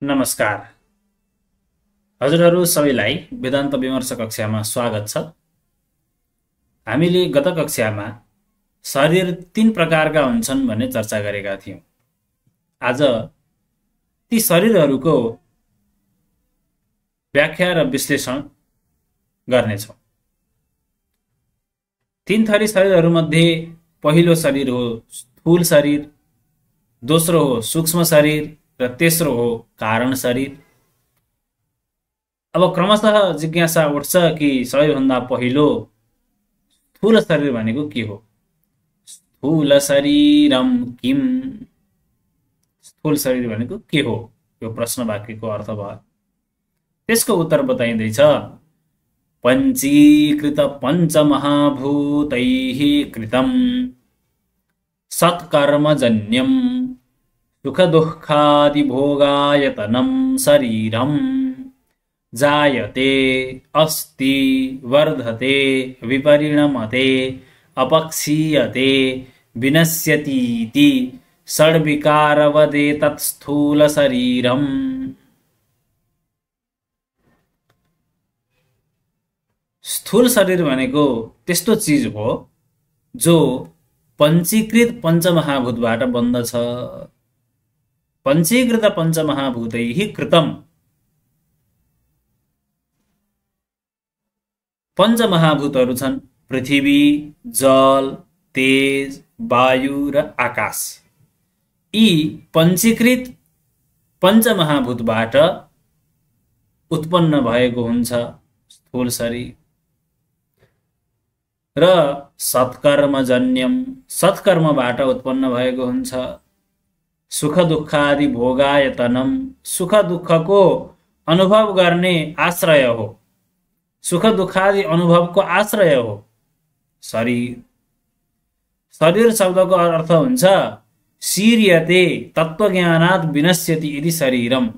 नमस्कार। हजुरहरू सबैलाई वेदान्त विमर्श कक्षामा स्वागत छ। हामीले गत कक्षामा शरीर 3 प्रकारका हुन्छन् भन्ने चर्चा गरेका थियौं। आज ती शरीरहरूको व्याख्या र विश्लेषण गर्नेछौं। 3 थरी शरीरहरूमध्ये पहिलो शरीर हो स्थूल शरीर, दोस्रो हो सूक्ष्म शरीर र तेस्रो हो कारण शरीर। अब क्रमशः जिज्ञासा उठ्छ कि सबैभन्दा पहिलो स्थूल शरीर भनेको के हो? स्थूल शरीरम किम? स्थूल शरीर भनेको के हो? यो प्रश्न वाक्यको अर्थ भयो। त्यसको उत्तर बताइँदैछ, पञ्चीकृत पञ्चमहाभूतैः कृतं सत्कर्मजन्यं सुखदुःखादिभोगायतनं शरीरं जायते अस्ति वर्धते विपरिणमते अपक्षीयते विनश्यतीति षड्विकारवदेतत् स्थूलशरीरम्। स्थूल शरीर भनेको त्यस्तो चीज हो जो पञ्चीकृत पञ्चमहाभूतबाट बन्दछ। पञ्चीकृत पञ्चमहाभूतैः कृतम्। पञ्चमहाभूतहरू छन् पृथ्वी, जल, तेज, वायु र आकाश। यी पञ्चीकृत पञ्चमहाभूतबाट उत्पन्न भएको हुन्छ स्थूल शरीर। र सत्कर्मजन्यम, सत्कर्मबाट उत्पन्न भएको हुन्छ। सुख दुःखादि भोगायतनम, सुख दुःखको अनुभव गर्ने आश्रय हो। सुख दुःखादि अनुभवको आश्रय हो शरीर। शरीर शब्दको अर्थ हुन्छ शीर्यते तत्त्वज्ञानात् विनश्यति इति शरीरम।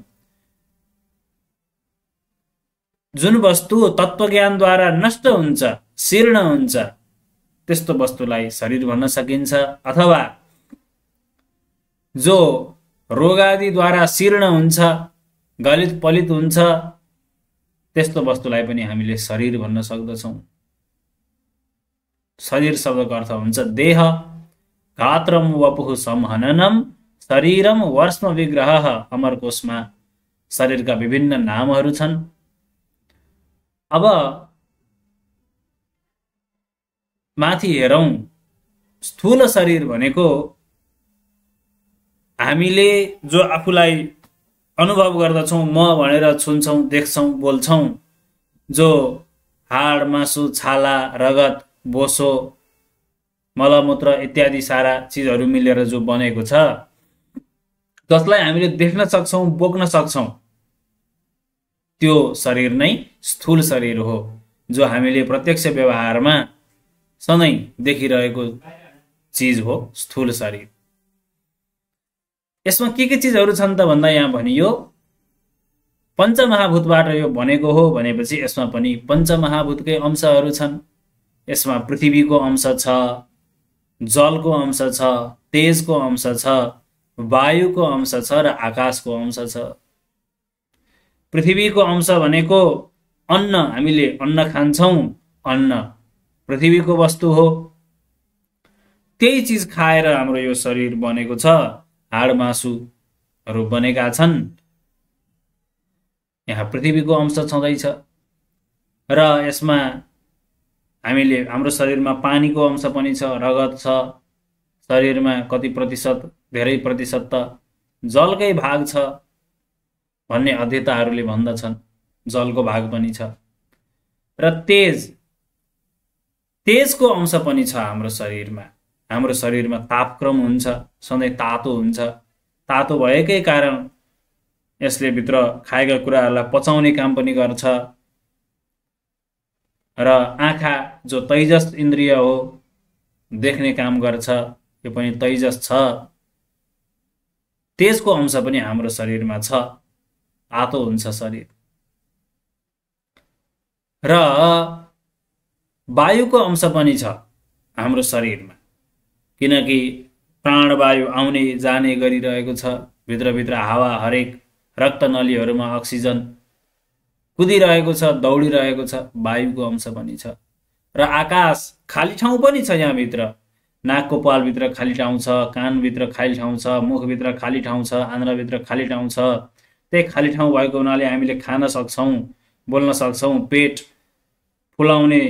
जुन वस्तु तत्त्वज्ञानद्वारा नष्ट हुन्छ, शीर्ण हुन्छ, त्यस्तो वस्तुलाई शरीर भन्न सकिन्छ। अथवा जो रोगादिद्वारा शीर्ण हुन्छ, गलित पलित हुन्छ, त्यस्तो वस्तुलाई पनि हामीले शरीर भन्न सक्दछौं। शरीर शब्दको अर्थ हुन्छ देह। गात्रम वपुः संहननम शरीरम वर्ष्म विग्रहः। अमरकोशमा शरीरका विभिन्न नामहरू छन्। अब माथि हेरौं, स्थूल शरीर भनेको हामीले जो आफूलाई अनुभव गर्दछौं, म भनेर छुन्छौं, देख्छौं, बोल्छौं, जो हाड, मासु, छाला, रगत, बोसो, मलमूत्र इत्यादि सारा चीजहरू मिलेर जो बनेको छ, जसलाई हामीले देख्न सक्छौं, बोक्न सक्छौं, त्यो शरीर नै स्थूल शरीर हो, जो हामीले प्रत्यक्ष व्यवहारमा सधैँ देखिरहेको चीज हो स्थूल शरीर। यसमा के चीजहरू छन् त भन्दा यहाँ भनियो पञ्चमहाभूतबाट यो बनेको हो भनेपछि यसमा पनि पञ्चमहाभूतकै अंशहरू छन्। यसमा पृथ्वीको अंश छ, जलको अंश छ, तेजको अंश छ, वायुको अंश छ र आकाशको अंश छ। पृथ्वीको अंश भनेको अन्न, हामीले अन्न खान्छौं, अन्न पृथ्वीको वस्तु हो। त्यही चीज खाएर हाम्रो यो शरीर बनेको छ। हाड मासुहरू बनेका छन्। यहाँ पृथ्वीको अंश छँदैछ र यसमा हामीले हाम्रो शरीरमा पानीको अंश पनि छ, रगत छ। शरीरमा कति प्रतिशत, धेरै प्रतिशत त जलकै भाग छ भन्ने अध्येताहरूले भन्दछन्। जलको भाग पनि छ। र तेजको अंश पनि छ हाम्रो शरीरमा। हाम्रो शरीरमा तापक्रम हुन्छ, सधैँ तातो हुन्छ। तातो भएकै कारण यसले भित्र खाएका कुराहरूलाई पचाउने काम पनि गर्छ। र आँखा जो तैजस इन्द्रिय हो, देख्ने काम गर्छ, यो पनि तैजस छ। तेजको अंश पनि हाम्रो शरीरमा छ, तातो हुन्छ शरीर। र वायुको अंश पनि छ हाम्रो शरीरमा, किनकि प्राणवायु आउने जाने गरिरहेको छ। भित्र हावा हरेक रक्तनलीहरूमा अक्सिजन कुदिरहेको छ, दौडिरहेको छ, वायुको अंश पनि छ। र आकाश खाली ठाउँ पनि छ। यहाँभित्र नाकको पालभित्र खाली ठाउँ छ, कानभित्र खाली ठाउँ छ, मुखभित्र खाली ठाउँ छ, आन्द्राभित्र खाली ठाउँ छ। त्यही खाली ठाउँ भएको हुनाले हामीले खान सक्छौँ, बोल्न सक्छौँ, पेट फुलाउने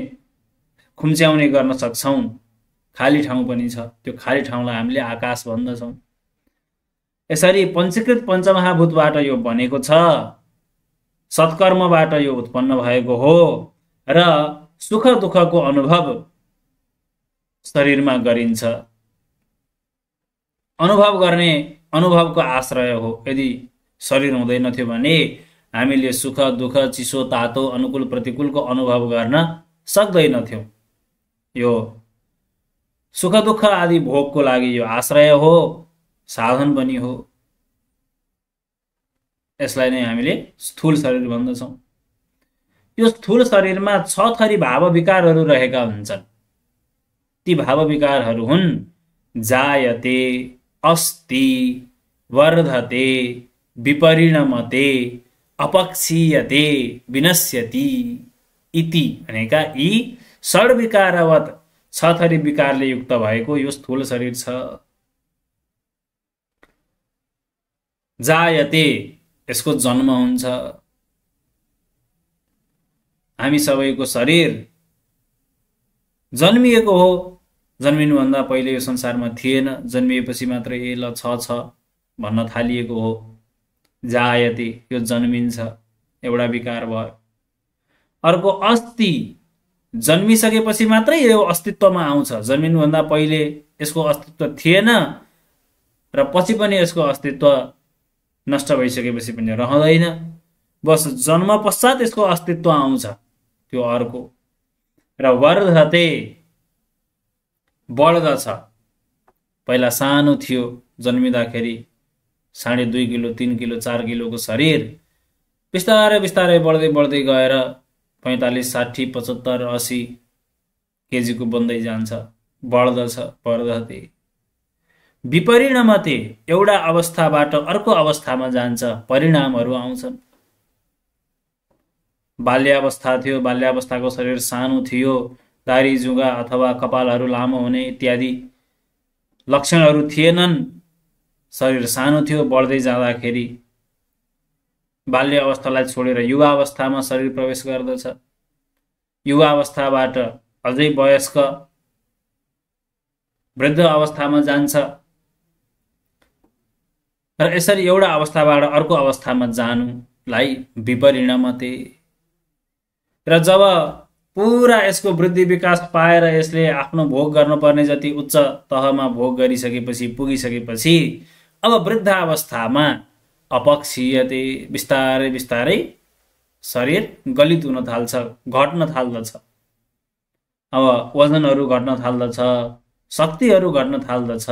खुम्च्याउने गर्न सक्छौँ। खाली ठाउँ पनि छ। त्यो खाली ठाउँलाई हामीले आकाश भन्दछौँ। यसरी पञ्चीकृत पञ्चमहाभूतबाट यो बनेको छ। सत्कर्मबाट यो उत्पन्न भएको हो र सुख दुःखको अनुभव शरीरमा गरिन्छ। अनुभव गर्ने अनुभवको आश्रय हो। यदि शरीर हुँदैन थियो भने हामीले सुख दुःख, चिसो तातो, अनुकूल प्रतिकूलको अनुभव गर्न सक्दैनथ्यौँ। यो सुख दुःख आदि भोगको लागि यो आश्रय हो, साधन पनि हो। यसलाई नै हामीले स्थूल शरीर भन्दछौँ। यो स्थूल शरीरमा 6 थरी भाव विकारहरू रहेका हुन्छन्। ती भाव विकारहरू हुन् जायते, अस्ति, वर्धते, विपरिणमते, अपक्षीयते, विनश्यति इति भनेका यी षड विकारवत् 6 थरी विकारले युक्त भएको यो स्थूल शरीर छ। जायते यसको जन्म हुन्छ। हामी सबैको शरीर जन्मिएको हो। जन्मिनुभन्दा पहिले यो संसारमा थिएन। जन्मिएपछि मात्रै ए ल छ भन्न थालिएको हो। जायते यो जन्मिन्छ, एउटा विकार भयो। अर्को अस्ति, जन्मिसकेपछि मात्रै यो अस्तित्वमा आउँछ। जन्मिनुभन्दा पहिले यसको अस्तित्व थिएन र पछि पनि यसको अस्तित्व नष्ट भइसकेपछि पनि रहँदैन। बस जन्म पश्चात यसको अस्तित्व आउँछ, त्यो अर्को। र वर्धते बढ्दछ। पहिला सानो थियो, जन्मिँदाखेरि 2.5 किलो, 3 किलो, 4 किलोको शरीर बिस्तारै बिस्तारै बढ्दै बढ्दै गएर 45, 60, 75, 80 केजीको बन्दै जान्छ। बढ्दछ, वर्धते। विपरिणमते एउटा अवस्थाबाट अर्को अवस्थामा जान्छ, परिणामहरू आउँछन्। बाल्यावस्था थियो, बाल्यावस्थाको शरीर सानो थियो, दारी जुगा अथवा कपालहरू लामो हुने इत्यादि लक्षणहरू थिएनन्। शरीर सानो थियो। बढ्दै जाँदाखेरि बाल्य अवस्थालाई छोडेर युवा अवस्थामा शरीर प्रवेश गर्दछ। युवा अवस्थाबाट अझै वयस्क वृद्ध अवस्थामा जान्छ। र यसरी एउटा अवस्थाबाट अर्को अवस्थामा जानुलाई विपरिणमते। र जब पुरा यसको वृद्धि विकास पाएर यसले आफ्नो भोग गर्नुपर्ने जति उच्च तहमा भोग गरिसकेपछि, पुगिसकेपछि अब वृद्धावस्थामा अपक्षीयते, बिस्तारै बिस्तारै शरीर गलित हुन थाल्छ, घट्न थाल्दछ। अब वजनहरू घट्न थाल्दछ, शक्तिहरू घट्न थाल्दछ।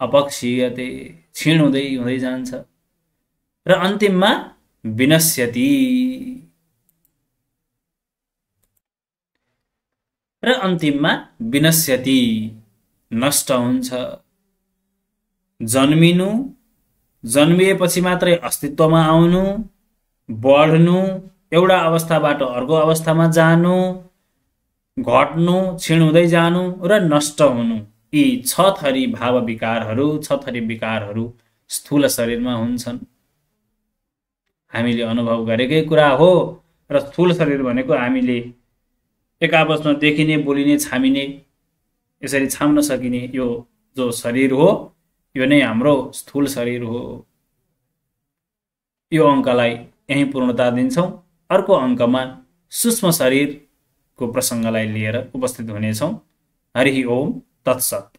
अपक्षीयते, क्षीण हुँदै हुँदै जान्छ। र अन्तिममा विनश्यति। र अन्तिममा विनश्यति, नष्ट हुन्छ। जन्मिनु, जन्मिएपछि मात्रै अस्तित्वमा आउनु, बढ्नु, एउटा अवस्थाबाट अर्को अवस्थामा जानु, घट्नु, क्षीण हुँदै जानु र नष्ट हुनु, यी 6 थरी भाव विकारहरू, 6 थरी विकारहरू स्थूल शरीरमा हुन्छन्। हामीले अनुभव गरेकै कुरा हो। र स्थूल शरीर भनेको हामीले एक आपसमा देखिने, बोलिने, छामिने, यसरी छाम्न सकिने यो जो शरीर हो, यो नै हाम्रो स्थूल शरीर हो। यो अङ्कलाई यहीँ पूर्णता दिन्छौँ। अर्को अङ्कमा सूक्ष्म शरीरको प्रसङ्गलाई लिएर उपस्थित हुनेछौँ। हरि ओम तत्सत्।